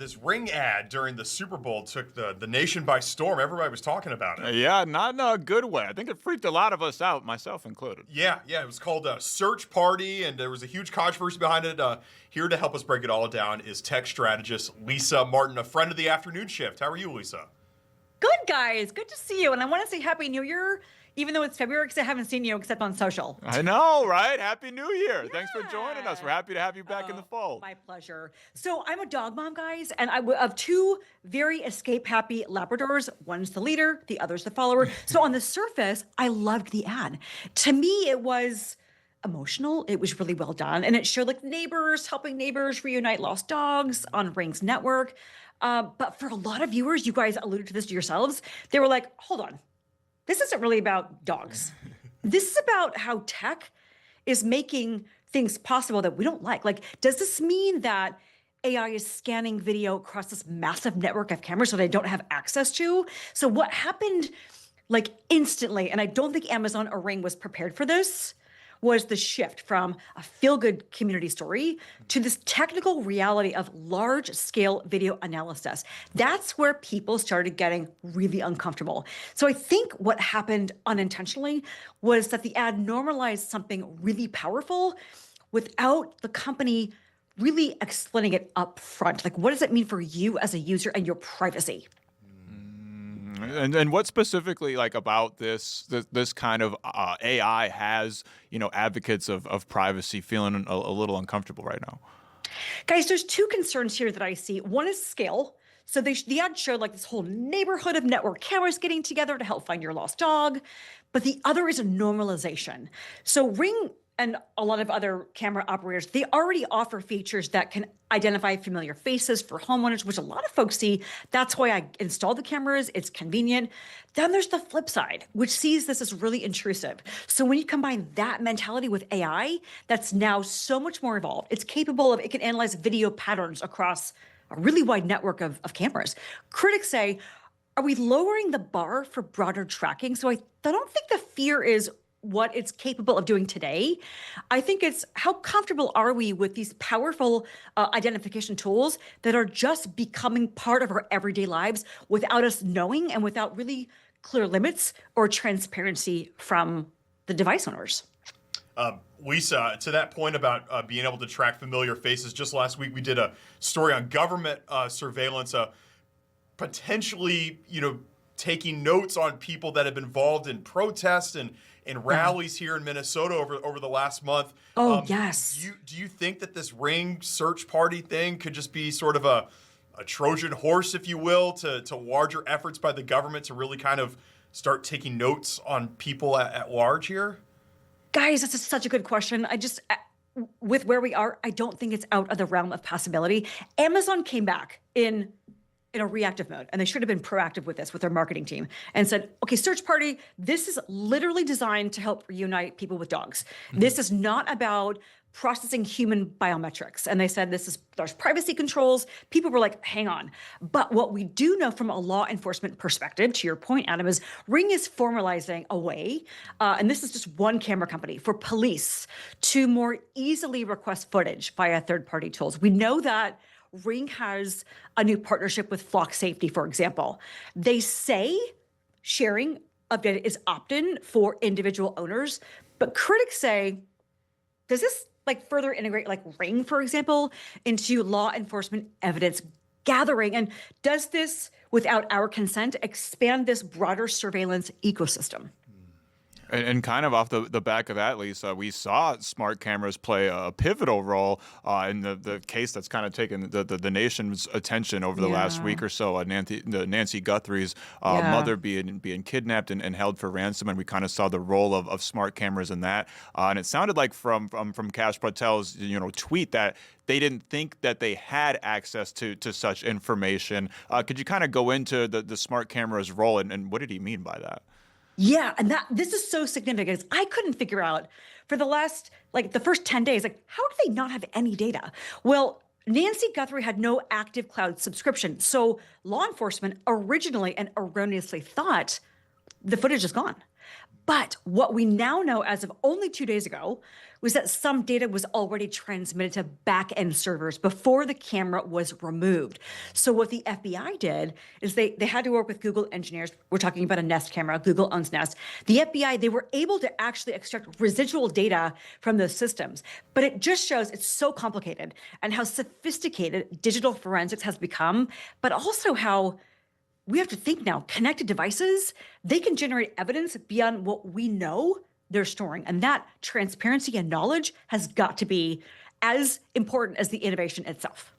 This Ring ad during the Super Bowl took the nation by storm. Everybody was talking about it. Yeah, not in a good way. I think it freaked a lot of us out, myself included. Yeah, it was called a Search Party, and there was a huge controversy behind it. Here to help us break it all down is tech strategist Lisa Martin, a friend of the afternoon shift. How are you, Lisa? Good, guys. Good to see you. And I want to say Happy New Year, even though it's February, because I haven't seen you except on social. I know, right? Happy New Year. Thanks for joining us. We're happy to have you back in the fold. My pleasure. So I'm a dog mom, guys, and I have two very escape-happy Labradors. One's the leader, the other's the follower. So on the surface, I loved the ad. To me, it was emotional. It was really well done. And it showed like neighbors helping neighbors reunite lost dogs on Ring's network. But for a lot of viewers, you guys alluded to this yourselves, they were like, hold on. This isn't really about dogs. This is about how tech is making things possible that we don't like. Like, does this mean that AI is scanning video across this massive network of cameras that I don't have access to? So what happened like instantly, and I don't think Amazon or Ring was prepared for this, was the shift from a feel-good community story to this technical reality of large-scale video analysis. That's where people started getting really uncomfortable. So I think what happened unintentionally was that the ad normalized something really powerful without the company really explaining it up front. Like, what does it mean for you as a user and your privacy? And what specifically like about this kind of AI has, advocates of privacy feeling a little uncomfortable right now? Guys, there's two concerns here that I see. One is scale. So the ad showed like this whole neighborhood of network cameras getting together to help find your lost dog. But the other is a normalization. So Ring and a lot of other camera operators, they already offer features that can identify familiar faces for homeowners, which a lot of folks see. That's why I installed the cameras. It's convenient. Then there's the flip side, which sees this as really intrusive. So when you combine that mentality with AI, that's now so much more evolved. It's capable of, it can analyze video patterns across a really wide network of cameras. Critics say, are we lowering the bar for broader tracking? So I don't think the fear is what it's capable of doing today. I think it's how comfortable are we with these powerful identification tools that are just becoming part of our everyday lives without us knowing and without really clear limits or transparency from the device owners. Lisa, to that point about being able to track familiar faces, just last week we did a story on government surveillance, potentially, taking notes on people that have been involved in protests and rallies here in Minnesota over the last month. Yes. Do you think that this Ring search party thing could just be sort of a Trojan horse, if you will, to larger efforts by the government to really kind of start taking notes on people at large here? Guys, that's such a good question. With where we are, I don't think it's out of the realm of possibility. Amazon came back in a reactive mode, and they should have been proactive with this with their marketing team and said, okay, search party, this is literally designed to help reunite people with dogs. Mm-hmm. This is not about processing human biometrics. And they said there's privacy controls. People were like, hang on. But what we do know from a law enforcement perspective, to your point, Adam, is Ring is formalizing a way, and this is just one camera company, for police to more easily request footage via third-party tools. We know that Ring has a new partnership with Flock Safety, for example. They say sharing of data is opt-in for individual owners, but critics say, does this further integrate Ring, for example, into law enforcement evidence gathering? And does this, without our consent, expand this broader surveillance ecosystem? And kind of off the back of that, Lisa, we saw smart cameras play a pivotal role in the case that's kind of taken the nation's attention over the last week or so. Nancy Guthrie's mother being kidnapped and held for ransom, and we kind of saw the role of smart cameras in that. And it sounded like from Kash Patel's tweet that they didn't think that they had access to such information. Could you kind of go into the smart camera's role and what did he mean by that? Yeah, and this is so significant. I couldn't figure out for the last, the first 10 days, how do they not have any data? Well, Nancy Guthrie had no active cloud subscription. So law enforcement originally and erroneously thought the footage is gone. But what we now know as of only 2 days ago was that some data was already transmitted to back-end servers before the camera was removed. So what the FBI did is they had to work with Google engineers. We're talking about a Nest camera. Google owns Nest. The FBI, they were able to actually extract residual data from those systems. But it just shows it's so complicated and how sophisticated digital forensics has become, but also how we have to think now, connected devices, they can generate evidence beyond what we know they're storing. And that transparency and knowledge has got to be as important as the innovation itself.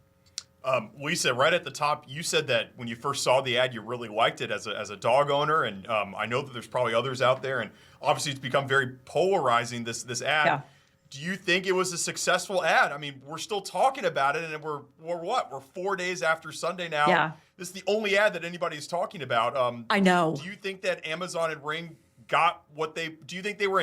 Lisa, right at the top, you said that when you first saw the ad, you really liked it as a dog owner. And I know that there's probably others out there. And obviously, it's become very polarizing, this ad. Yeah. Do you think it was a successful ad? I mean, we're still talking about it, and we're what? We're 4 days after Sunday now. Yeah. This is the only ad that anybody's talking about. I know. Do you think that Amazon and Ring got what do you think they were